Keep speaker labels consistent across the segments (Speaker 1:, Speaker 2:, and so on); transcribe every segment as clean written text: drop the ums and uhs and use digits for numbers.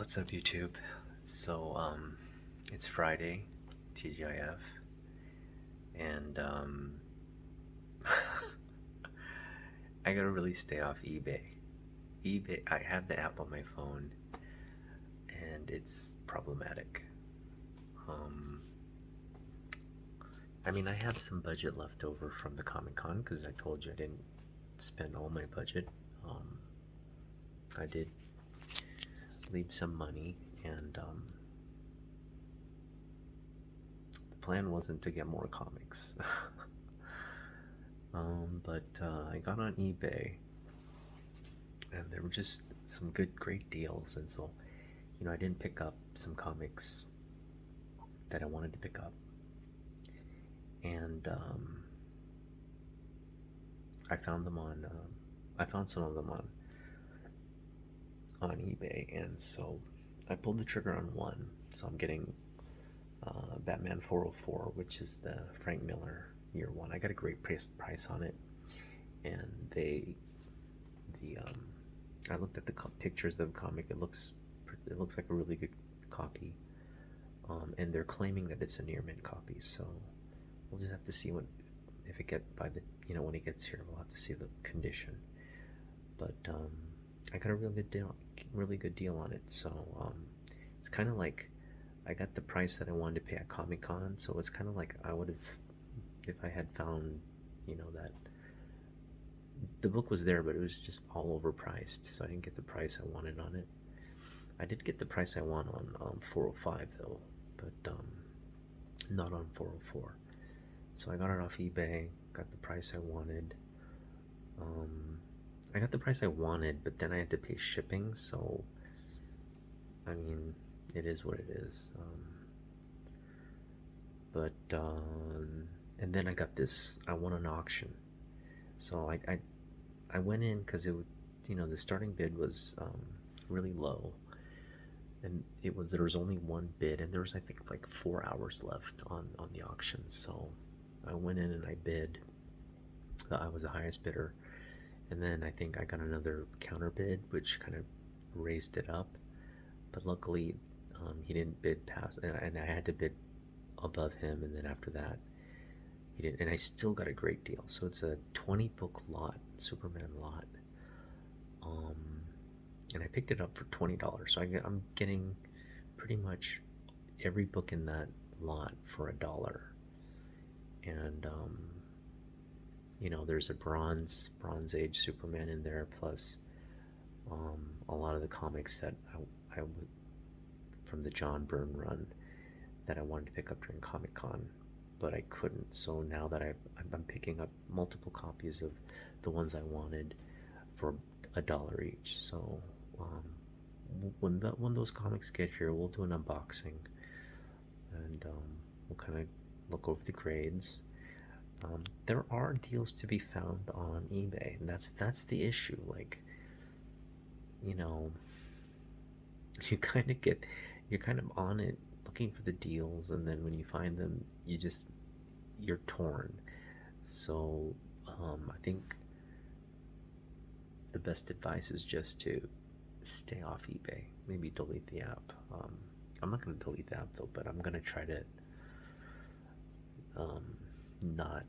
Speaker 1: What's up, YouTube? So, it's Friday, TGIF, and I gotta really stay off eBay. I have the app on my phone, and it's problematic. Um, I have some budget left over from the Comic Con because I told you I didn't spend all my budget. Um, I did leave some money, and the plan wasn't to get more comics. But I got on eBay, and there were just some great deals, and so I didn't pick up some comics that I wanted to pick up, and I found them on. I found some of them on eBay, and so I pulled the trigger on one. So I'm getting Batman 404, which is the Frank Miller year one. I got a great price on it, and I looked at the pictures of the comic. It looks like a really good copy, and they're claiming that it's a near mint copy. So we'll just have to see if it when it gets here. We'll have to see the condition. But I got a really good deal on it. So it's kind of like I got the price that I wanted to pay at Comic Con. So it's kind of like I would have if I had found that the book was there, but it was just all overpriced, so I didn't get the price I wanted on it. I did get the price I want on 405 though, but not on 404. So I got it off eBay, got the price I wanted. I got the price I wanted, but then I had to pay shipping, so it is what it is. And then I got this. I won an auction, so I went in because the starting bid was really low, and there was only one bid, and there was I think like 4 hours left on the auction. So I went in and I bid. I was the highest bidder, and then I think I got another counter bid, which kind of raised it up. But luckily, he didn't bid past, and I had to bid above him, and then after that, he didn't, and I still got a great deal. So it's a 20 book lot, Superman lot, and I picked it up for $20. So I'm getting pretty much every book in that lot for $1. And there's a Bronze Age Superman in there, plus a lot of the comics that I would from the John Byrne run that I wanted to pick up during Comic Con, but I couldn't. So now that I'm picking up multiple copies of the ones I wanted for $1 each. So when those comics get here, we'll do an unboxing, and we'll kind of look over the grades. There are deals to be found on eBay, and that's the issue. Like, you you're kind of on it looking for the deals, and then when you find them, you're torn. So I think the best advice is just to stay off eBay. Maybe delete the app. I'm not going to delete the app though, but I'm going to try to not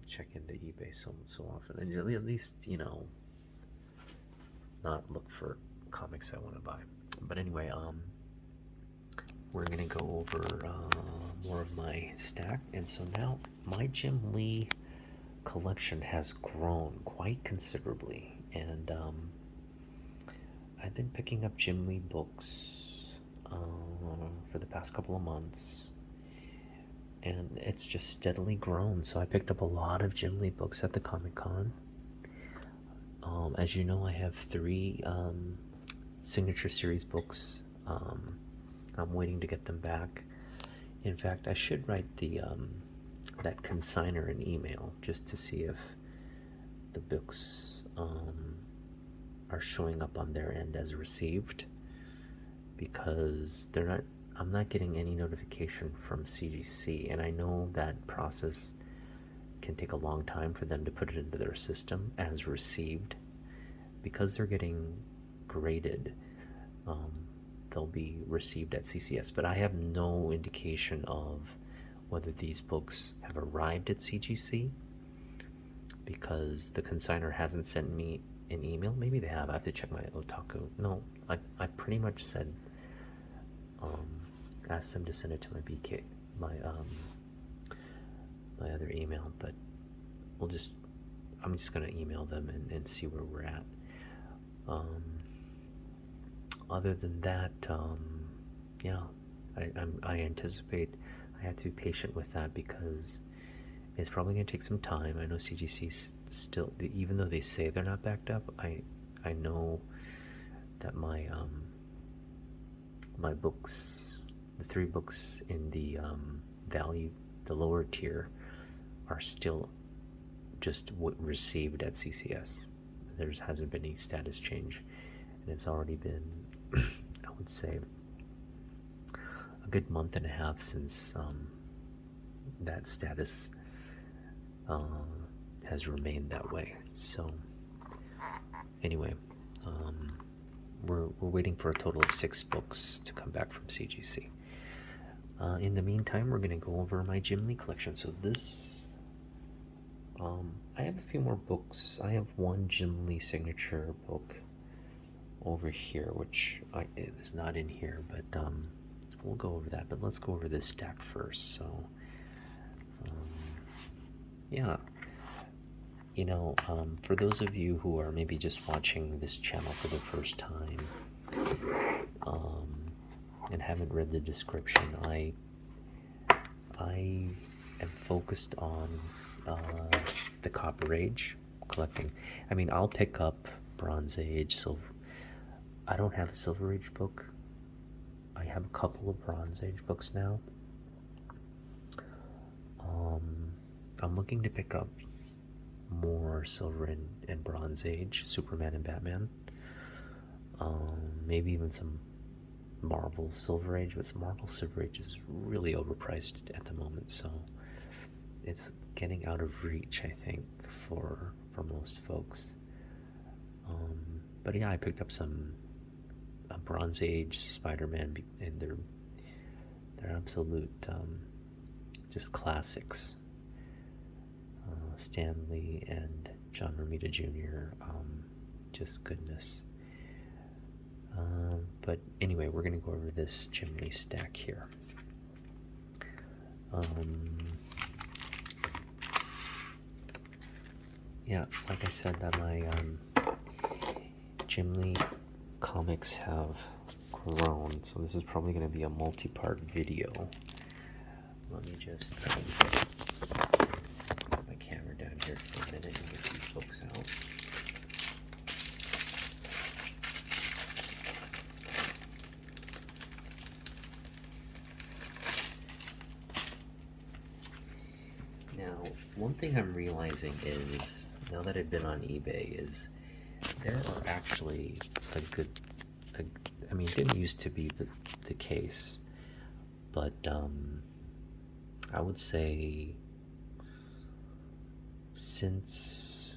Speaker 1: check into eBay so often, and at least not look for comics I want to buy. But anyway, we're gonna go over more of my stack, and so now my Jim Lee collection has grown quite considerably, and I've been picking up Jim Lee books for the past couple of months, and it's just steadily grown. So I picked up a lot of Jim Lee books at the Comic Con. As you know, I have 3 signature series books. I'm waiting to get them back. In fact, I should write that consigner an email just to see if the books are showing up on their end as received, because I'm not getting any notification from CGC, and I know that process can take a long time for them to put it into their system as received, because they're getting graded. they'll be received at CCS. But I have no indication of whether these books have arrived at CGC because the consigner hasn't sent me an email. Maybe they have. I have to check my Otaku. No, I pretty much said, asked them to send it to my BK, my other email, but I'm just gonna email them and see where we're at. Other than that, yeah, I anticipate I have to be patient with that because it's probably gonna take some time. I know CGC's still, even though they say they're not backed up, I know that my my books, the 3 books in the value, the lower tier, are still just received at CCS. There hasn't been any status change, and it's already been, I would say, a good month and a half since that status has remained that way. So anyway, we're waiting for a total of 6 books to come back from CGC. In the meantime, we're going to go over my Jim Lee collection. So this, I have a few more books. I have one Jim Lee signature book over here, which is not in here, but we'll go over that. But let's go over this stack first. So, yeah. You know, for those of you who are maybe just watching this channel for the first time and haven't read the description, I am focused on the Copper Age collecting. I mean, I'll pick up Bronze Age, Silver. I don't have a Silver Age book. I have a couple of Bronze Age books now. I'm looking to pick up more Silver and Bronze Age, Superman and Batman. Maybe even some Marvel Silver Age, but some Marvel Silver Age is really overpriced at the moment, so it's getting out of reach, I think, for most folks. But yeah, I picked up some Bronze Age Spider-Man, and they're absolute just classics. Stan Lee and John Romita Jr. Just goodness. But anyway, we're going to go over this Jim Lee stack here. Yeah, like I said, my Jim Lee comics have grown, so this is probably going to be a multi-part video. Let me just put my camera down here for a minute and get these books out. Now, one thing I'm realizing is, now that I've been on eBay, is there are actually I mean, it didn't used to be the case, but I would say since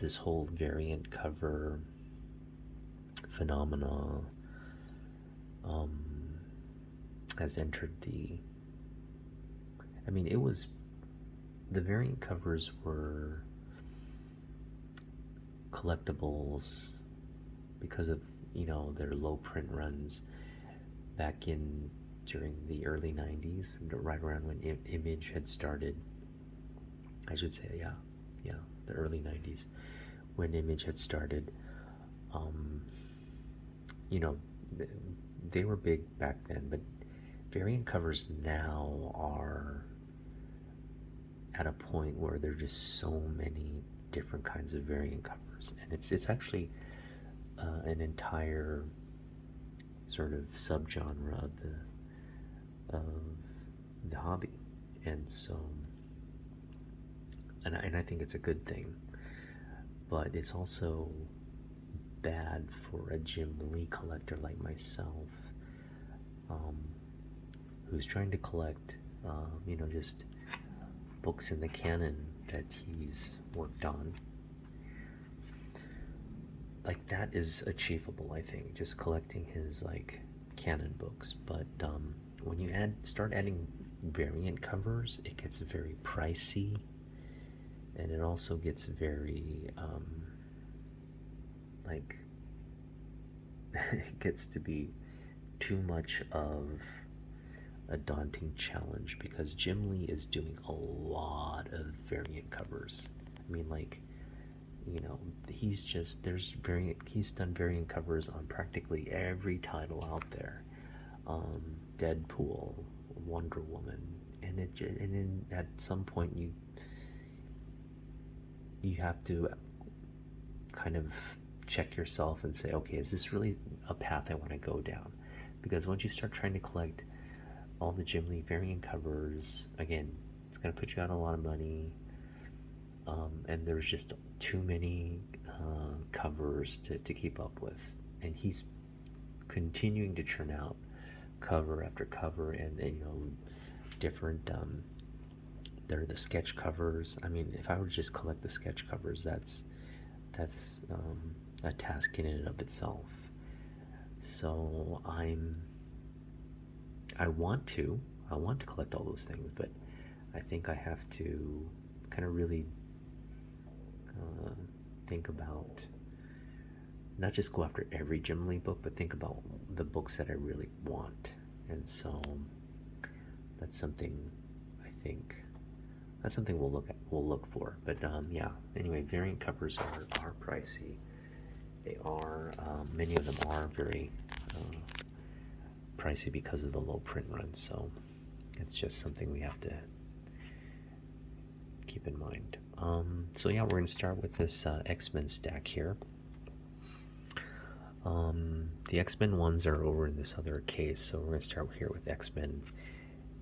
Speaker 1: this whole variant cover phenomena has entered I mean, the variant covers were collectibles because of, you know, their low print runs back during the early 90s, right around when Image had started. I should say, yeah, the early 90s, when Image had started. You know, they were big back then, but variant covers now are at a point where there are just so many different kinds of variant covers, and it's actually an entire sort of subgenre of the hobby, and so and I think it's a good thing, but it's also bad for a Jim Lee collector like myself, who's trying to collect you know, just books in the canon that he's worked on. like that is achievable, I think, just collecting his like canon books. But when you start adding variant covers, it gets very pricey, and it also gets very like it gets to be too much of a daunting challenge because Jim Lee is doing a lot of variant covers. I mean, like, you know, he's done variant covers on practically every title out there. Deadpool, Wonder Woman, and then at some point you have to kind of check yourself and say, okay, is this really a path I want to go down? Because once you start trying to collect all the Jim Lee variant covers, again, it's going to put you out a lot of money, and there's just too many covers to keep up with. And he's continuing to churn out cover after cover, and you know, different. They're the sketch covers. I mean, if I were to just collect the sketch covers, that's a task in and of itself. So I want to collect all those things, but I think I have to kind of really think about not just go after every Jim Lee book, but think about the books that I really want. And so that's something I think we'll look for. But yeah. Anyway, variant covers are pricey. They are many of them are very pricey because of the low print run. So it's just something we have to keep in mind. So yeah, we're going to start with this X-Men stack here. The X-Men ones are over in this other case, so we're going to start here with X-Men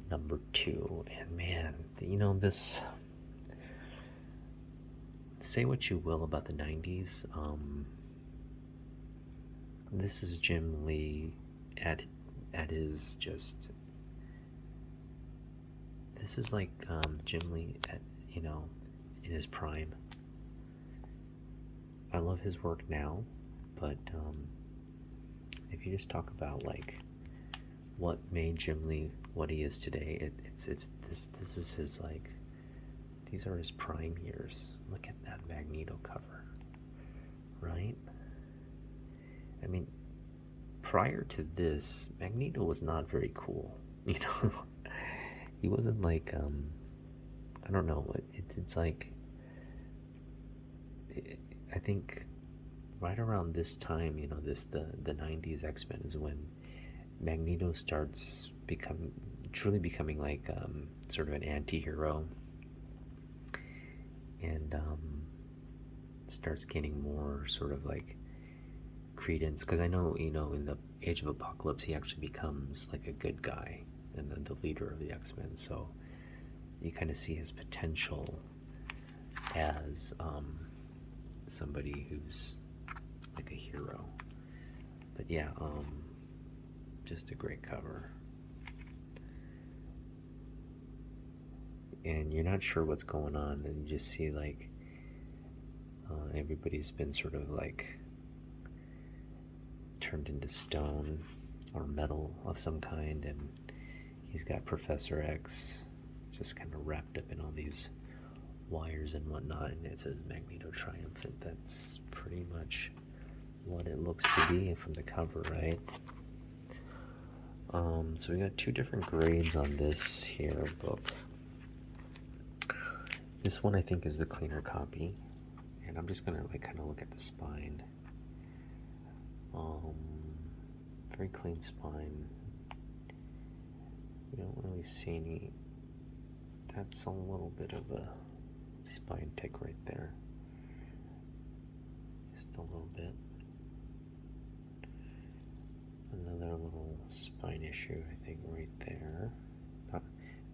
Speaker 1: number 2. And man, you know, this, say what you will about the 90s, this is Jim Lee at his just, this is like Jim Lee at, you know, in his prime. I love his work now, but if you just talk about like what made Jim Lee what he is today, it's this is his, like, these are his prime years. Look at that Magneto cover, right? I mean, prior to this, Magneto was not very cool, you know. He wasn't like I don't know, it's like, I think right around this time, you know, the 90s X-Men is when Magneto starts truly becoming like sort of an anti-hero, and starts gaining more sort of like credence, because I know, you know, in the Age of Apocalypse he actually becomes like a good guy and then the leader of the X-Men, so you kind of see his potential as somebody who's like a hero. But yeah, just a great cover. And you're not sure what's going on, and you just see like everybody's been sort of like turned into stone or metal of some kind, and he's got Professor X just kind of wrapped up in all these wires and whatnot, and it says Magneto Triumphant. That's pretty much what it looks to be from the cover, right? So we got 2 different grades on this here book. This one I think is the cleaner copy, and I'm just gonna like kind of look at the spine. Very clean spine. You don't really see any. That's a little bit of a spine tick right there. Just a little bit. Another little spine issue, I think, right there.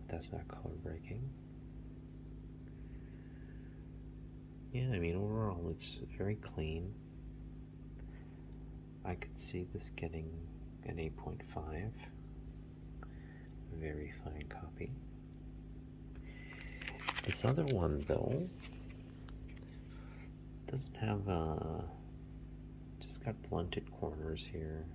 Speaker 1: That's not color breaking. Yeah, I mean, overall, it's very clean. I could see this getting an 8.5. Very fine copy. This other one, though, doesn't have just got blunted corners here.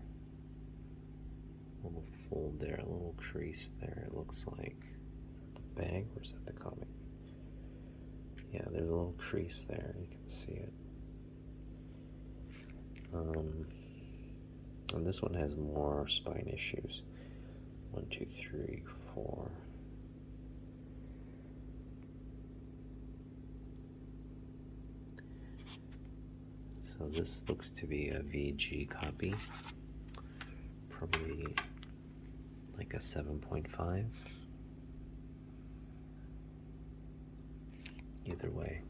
Speaker 1: A little fold there, a little crease there, it looks like. Is that the bag or is that the comic? Yeah, there's a little crease there, you can see it. And this one has more spine issues. 1, 2, 3, 4. So this looks to be a VG copy. Probably like a 7.5. Either way.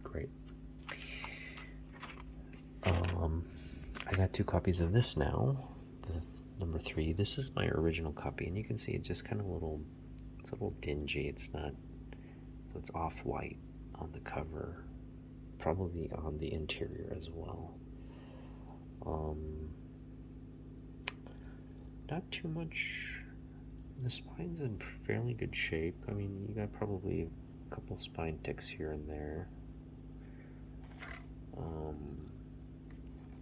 Speaker 1: Great. I got 2 copies of this now. The number 3. This is my original copy, and you can see it's just kind of it's a little dingy. It's not, so it's off-white on the cover, probably on the interior as well. Not too much. The spine's in fairly good shape. I mean, you got probably a couple spine ticks here and there.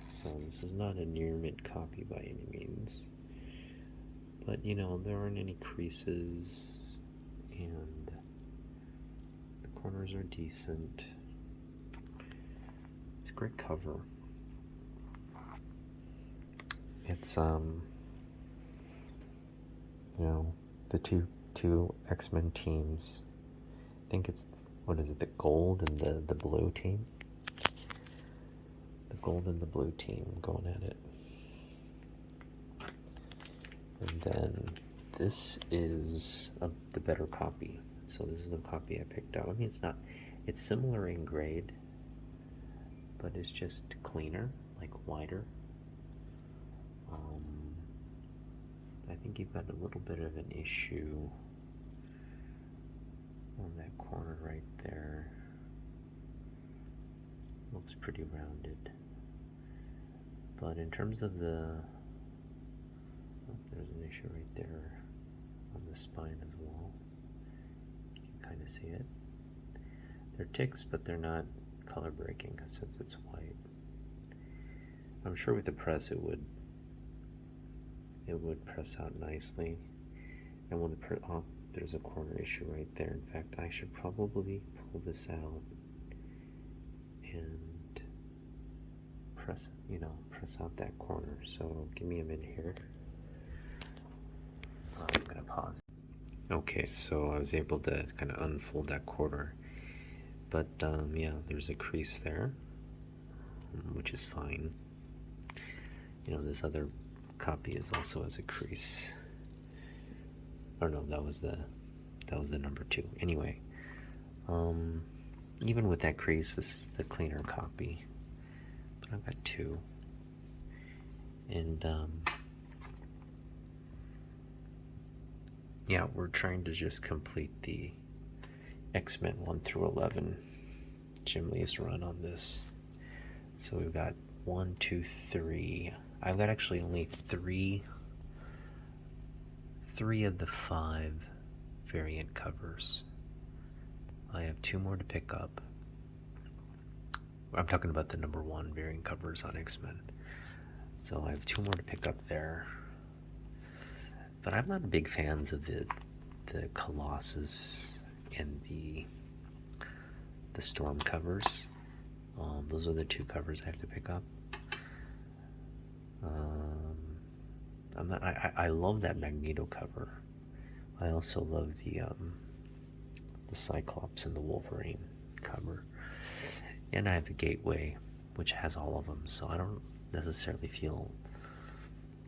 Speaker 1: So this is not a near mint copy by any means, but you know, there aren't any creases and the corners are decent. It's a great cover. It's you know, the two X-Men teams. I think it's, what is it, the gold and the blue team? The gold and the blue team going at it. And then this is the better copy. So this is the copy I picked up. I mean, it's similar in grade, but it's just cleaner, like wider. I think you've got a little bit of an issue on that corner right there. Looks pretty rounded. But in terms of there's an issue right there on the spine as well. You can kind of see it. They're ticks, but they're not color breaking since it's white. I'm sure with the press it would press out nicely. And when there's a corner issue right there. In fact, I should probably pull this out and press out that corner. So give me a minute here. I'm gonna pause. Okay, so I was able to kind of unfold that corner, but yeah, there's a crease there, which is fine. You know, this other copy is also has a crease. Oh no, that was the number 2. Anyway, even with that crease, this is the cleaner copy. But I've got 2, and yeah, we're trying to just complete the X-Men 1 through 11 Jim Lee's run on this. So we've got 1, 2, 3. I've got actually only 3 of the 5 variant covers. I have 2 more to pick up. I'm talking about the number 1 variant covers on X-Men. So I have 2 more to pick up there. But I'm not big fans of the Colossus and the Storm covers. Those are the 2 covers I have to pick up. I love that Magneto cover. I also love the Cyclops and the Wolverine cover. And I have the Gateway, which has all of them. So I don't necessarily feel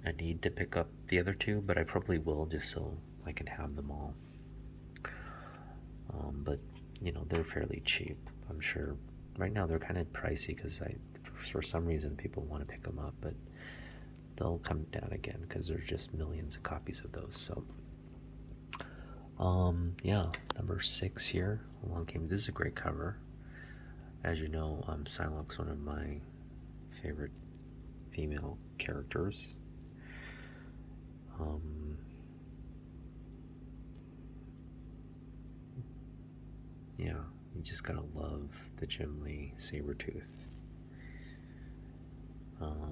Speaker 1: a need to pick up the other 2, but I probably will, just so I can have them all. But you know, they're fairly cheap. I'm sure right now they're kind of pricey because for some reason people want to pick them up, but they'll come down again because there's just millions of copies of those. So yeah, number 6 here, Along Came. This is a great cover. As you know, Psylocke's one of my favorite female characters. Yeah, You just gotta love the Jim Lee Sabretooth.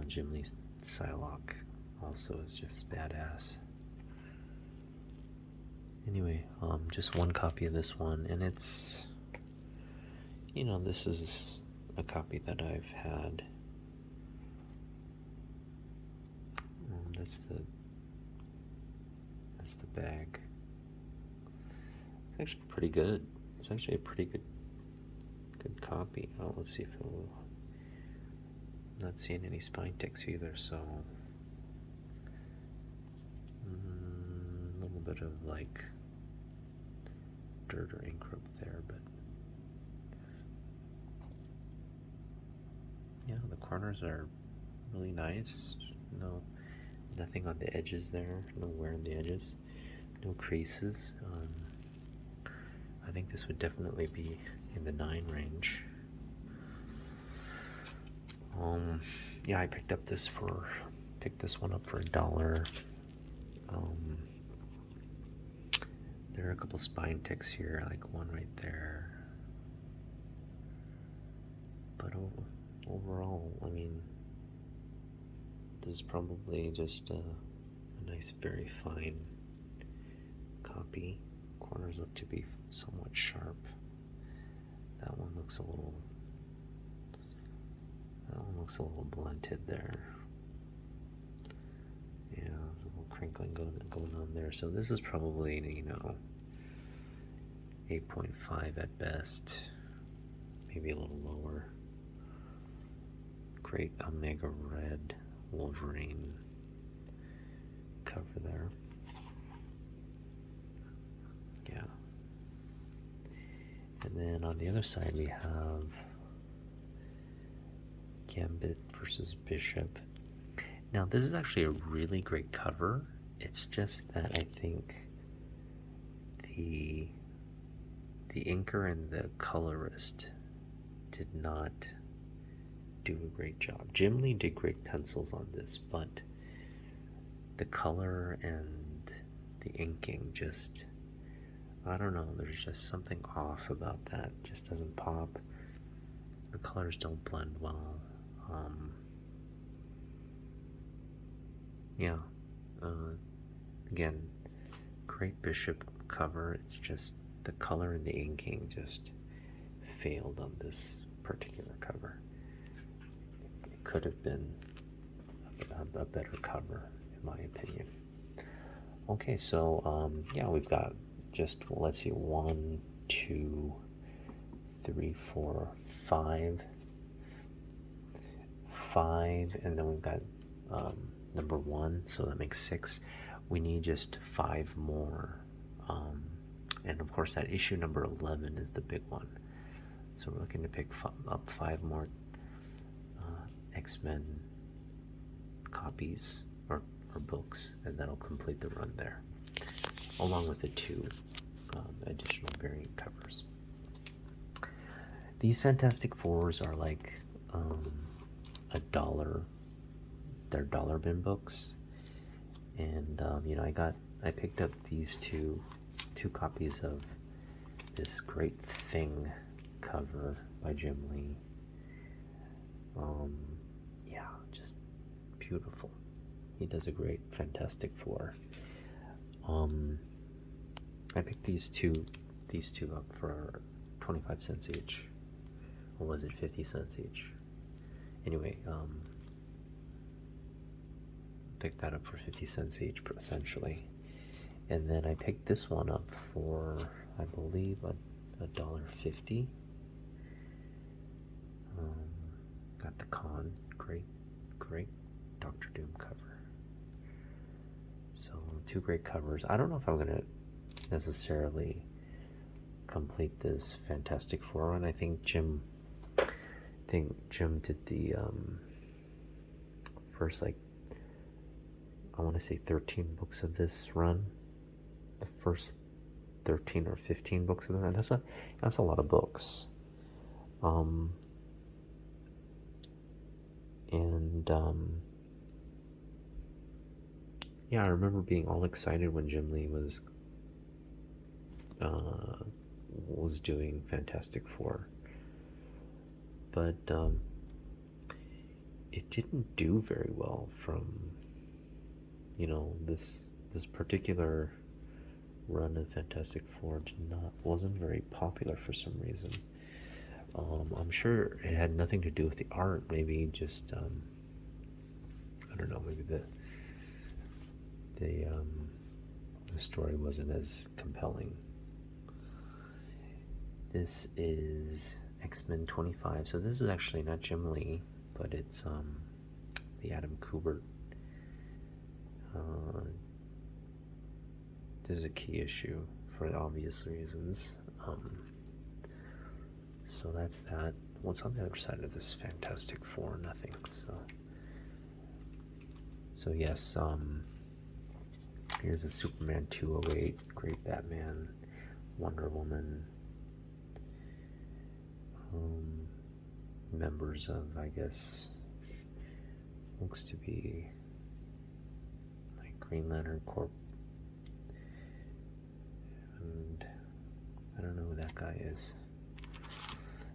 Speaker 1: Jim Lee Psylocke also is just badass. Anyway, just one copy of this one, and it's, this is a copy that I've had. That's the bag. It's actually pretty good. It's actually a pretty good copy. Oh, let's see if it will. I'm not seeing any spine ticks either, so a little bit of like dirt or ink up there, but yeah, the corners are really nice. Nothing on the edges there. No wear on the edges. No creases. I think this would definitely be in the 9 range. Yeah, I picked this one up for $1. There are a couple spine ticks here, like one right there. But overall, I mean, this is probably just a nice, very fine copy. Corners look to be somewhat sharp. That one looks a little blunted there. Yeah, there's a little crinkling going on there. So this is probably, 8.5 at best, maybe a little lower. Great Omega Red Wolverine cover there. Yeah. And then on the other side we have Gambit versus Bishop. Now this is actually a really great cover. It's just that I think the inker and the colorist did not do a great job. Jim Lee did great pencils on this, but the color and the inking just, I don't know, there's just something off about that. It just doesn't pop. The colors don't blend well. Yeah. Again, great Bishop cover. It's just the color and the inking just failed on this particular cover. It could have been a better cover, in my opinion. Okay, so yeah, we've got just, let's see, 1, 2, 3, 4, 5, and then we've got number 1, so that makes 6. We need just 5 more, and of course that issue number 11 is the big one. So we're looking to pick up 5 more X-Men copies or books, and that'll complete the run there, along with the 2 additional variant covers. These Fantastic Fours are like $1. They're dollar bin books, and I picked up these two copies of this Great Thing cover by Jim Lee. Yeah, just beautiful. He does a great Fantastic Four. I picked these two up for 25 cents each, or was it 50 cents each? Anyway, picked that up for 50 cents each, essentially. And then I picked this one up for, I believe, $1.50. Got the Con, great Doctor Doom cover. So 2 great covers. I don't know if I'm gonna necessarily complete this Fantastic Four run. I think Jim did the first, like, I want to say 13 books of this run. The first 13 or 15 books of the run. That's a lot of books. Yeah, I remember being all excited when Jim Lee was was doing Fantastic Four, but it didn't do very well from, this particular run of Fantastic Four wasn't very popular for some reason. I'm sure it had nothing to do with the art. Maybe just I don't know. Maybe the story wasn't as compelling. This is X-Men 25. So this is actually not Jim Lee, but it's the Adam Kubert. This is a key issue for obvious reasons. So that's that. What's on the other side of this Fantastic Four? Nothing. So yes, here's a Superman 208, Great Batman, Wonder Woman, members of, I guess, looks to be like Green Lantern Corp, and I don't know who that guy is.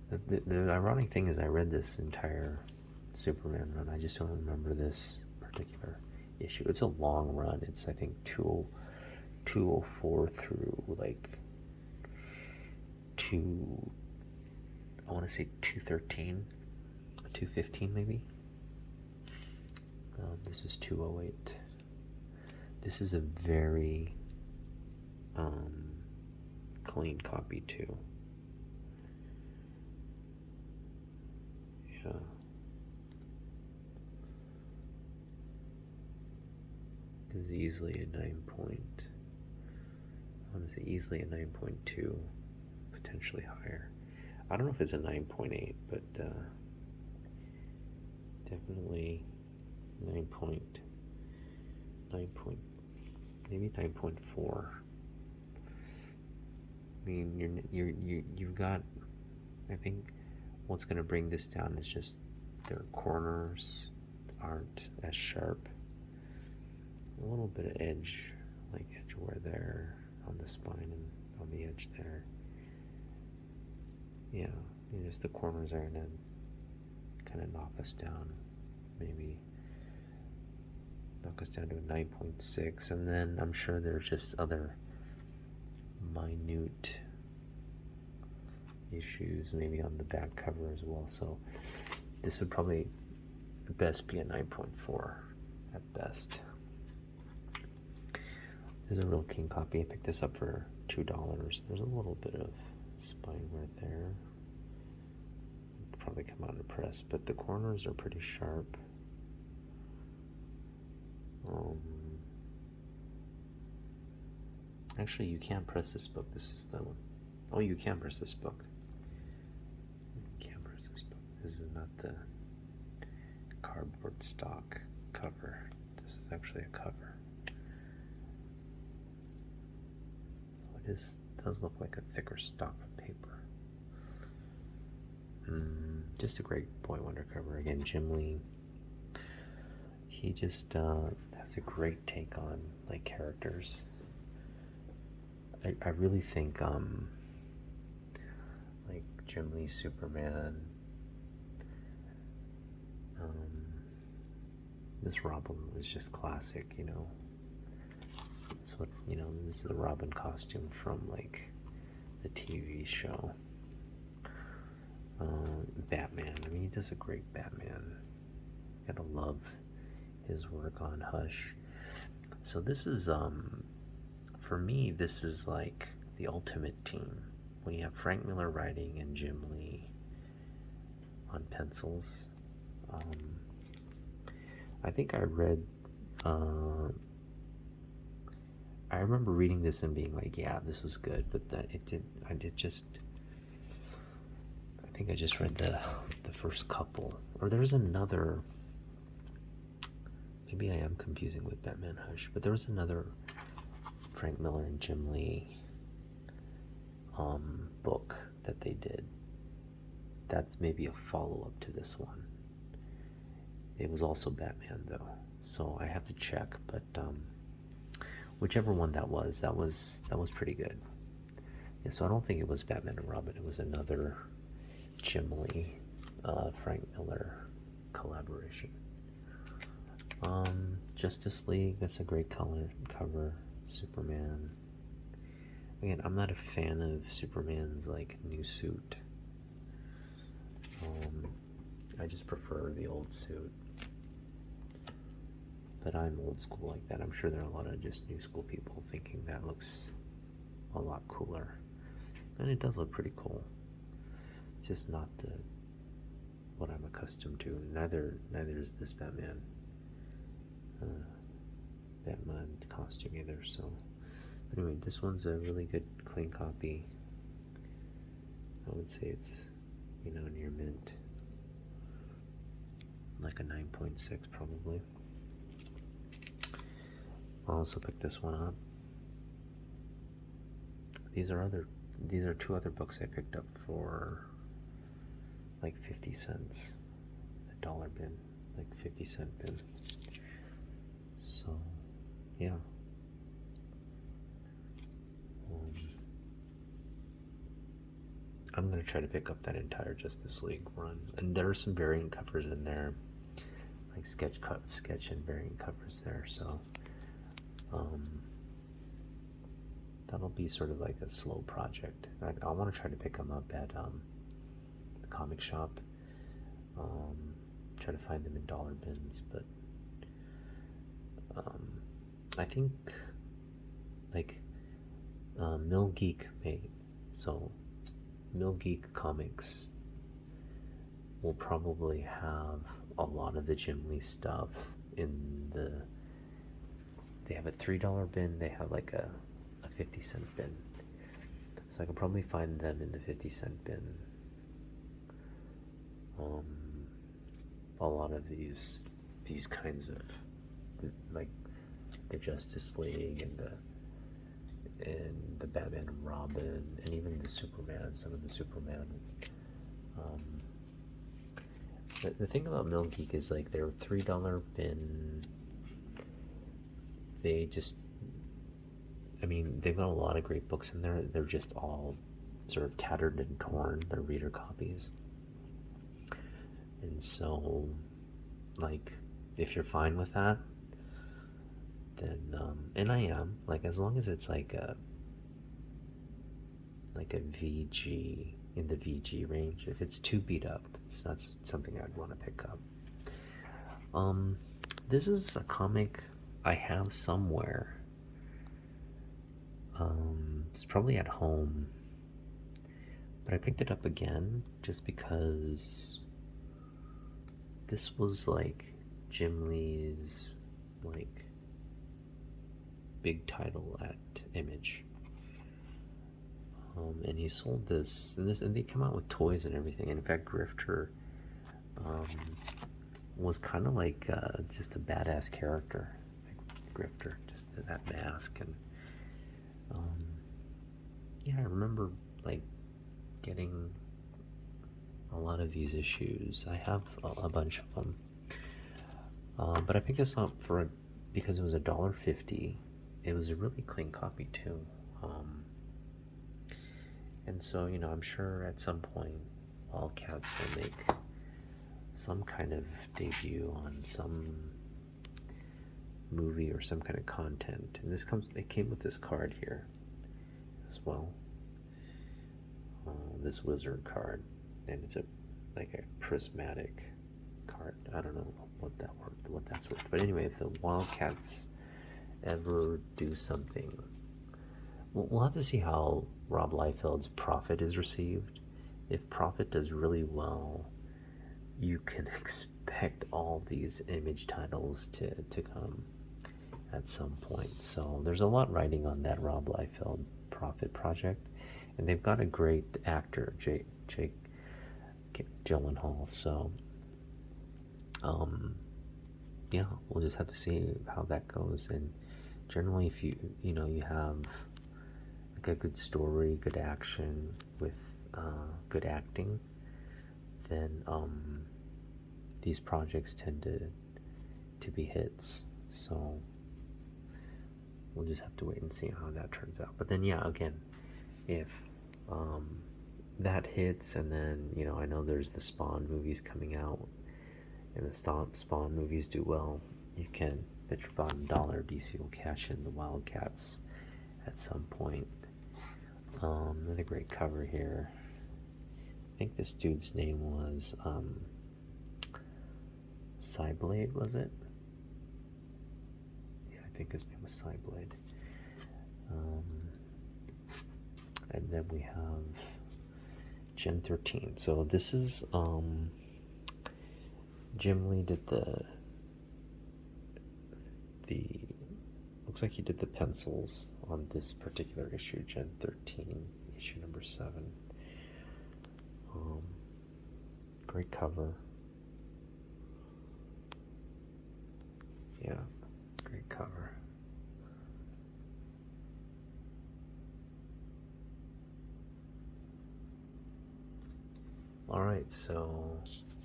Speaker 1: The ironic thing is I read this entire Superman run. I just don't remember this particular issue. It's a long run. It's, I think, 204 through like I want to say 213, 215 maybe. This is 208. This is a very clean copy too. Yeah. This is easily a 9 point. I want to say easily a 9.2, potentially higher. I don't know if it's a 9.8, but definitely 9 point, maybe 9.4. I mean, you've got. I think what's going to bring this down is just their corners aren't as sharp. A little bit of edge, like edge wear there on the spine and on the edge there. Yeah, just the corners are gonna kind of knock us down, maybe knock us down to a 9.6, and then I'm sure there's just other minute issues, maybe on the back cover as well. So this would probably at best be a 9.4 at best. This is a real King copy. I picked this up for $2. There's a little bit of spine wear there. It'd probably come out in the press, but the corners are pretty sharp. Actually, you can't press this book. This is the one. Oh, you can press this book. You can press this book. This is not the cardboard stock cover. This is actually a cover. This does look like a thicker stock of paper. Just a great Boy Wonder cover. Again, Jim Lee. He just has a great take on like characters. I really think like Jim Lee's Superman. This Robin was just classic, That's what, this is the Robin costume from like the TV show. Batman, I mean, he does a great Batman. Gotta love his work on Hush. So this is, for me, this is like the ultimate team. When you have Frank Miller writing and Jim Lee on pencils. I think I read, I remember reading this and being like, yeah, this was good, but I think I just read the first couple. Or there's another, maybe I am confusing with Batman Hush, but there was another Frank Miller and Jim Lee book that they did. That's maybe a follow-up to this one. It was also Batman though, so I have to check, but whichever one that was pretty good. Yeah, so I don't think it was Batman and Robin. It was another Jim Lee, Frank Miller collaboration. Justice League, that's a great cover. Superman. Again, I'm not a fan of Superman's like new suit. I just prefer the old suit. But I'm old school like that. I'm sure there are a lot of just new school people thinking that looks a lot cooler. And it does look pretty cool. It's just not what I'm accustomed to. Neither is this Batman costume either. So, but anyway, this one's a really good clean copy. I would say it's near mint, like a 9.6 probably. I'll also pick this one up. These are two other books I picked up for like 50 cents. The dollar bin, like 50-cent bin. So, yeah. I'm gonna try to pick up that entire Justice League run, and there are some variant covers in there, like sketch and variant covers there. So, that'll be sort of like a slow project. I want to try to pick them up at the comic shop. Try to find them in dollar bins, but I think like Mill Geek Mill Geek Comics will probably have a lot of the Jim Lee stuff in they have a $3 bin, they have like a 50-cent bin. So I can probably find them in the 50-cent bin. A lot of these kinds of like the Justice League and the Batman and Robin, and even the Superman, some of the Superman. The thing about Mill Geek is like their $3 bin, they've got a lot of great books in there. They're just all sort of tattered and torn. They're reader copies. And so, like, if you're fine with that, then, and I am, like, as long as it's like a VG, in the VG range. If it's too beat up, it's not something I'd want to pick up. This is a comic I have somewhere. It's probably at home, but I picked it up again just because this was like Jim Lee's like big title at Image, and he sold this, and they come out with toys and everything. And in fact, Grifter was kind of like just a badass character, like Grifter, just that mask. And yeah, I remember like getting a lot of these issues. I have a bunch of them, but I picked this up because it was $1.50. It was a really clean copy too, and so I'm sure at some point Wildcats will make some kind of debut on some movie or some kind of content. And it came with this card here as well, this wizard card, and it's like a prismatic card. I don't know what that's worth, but anyway, if the Wildcats ever do something, we'll have to see how Rob Liefeld's Prophet is received. If Prophet does really well, you can expect all these Image titles to come at some point. So there's a lot riding on that Rob Liefeld Prophet project, and they've got a great actor, Jake Gyllenhaal. So yeah, we'll just have to see how that goes. And generally, if you have like a good story, good action with good acting, then these projects tend to be hits. So we'll just have to wait and see how that turns out. But then, yeah, again, if that hits, and then I know there's the Spawn movies coming out, and the Spawn movies do well. You can bet your bottom dollar DC will cash in the Wildcats at some point. Then a great cover here. I think this dude's name was Cyblade, was it? Yeah, I think his name was Cyblade. And then we have Gen 13. So this is Jim Lee did the looks like he did the pencils on this particular issue, Gen 13, issue number 7. Great cover. Yeah, great cover. Alright, so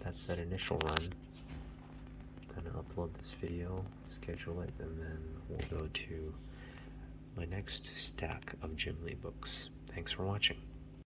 Speaker 1: that's that initial run. I'm gonna upload this video, schedule it, and then we'll go to my next stack of Jim Lee books. Thanks for watching.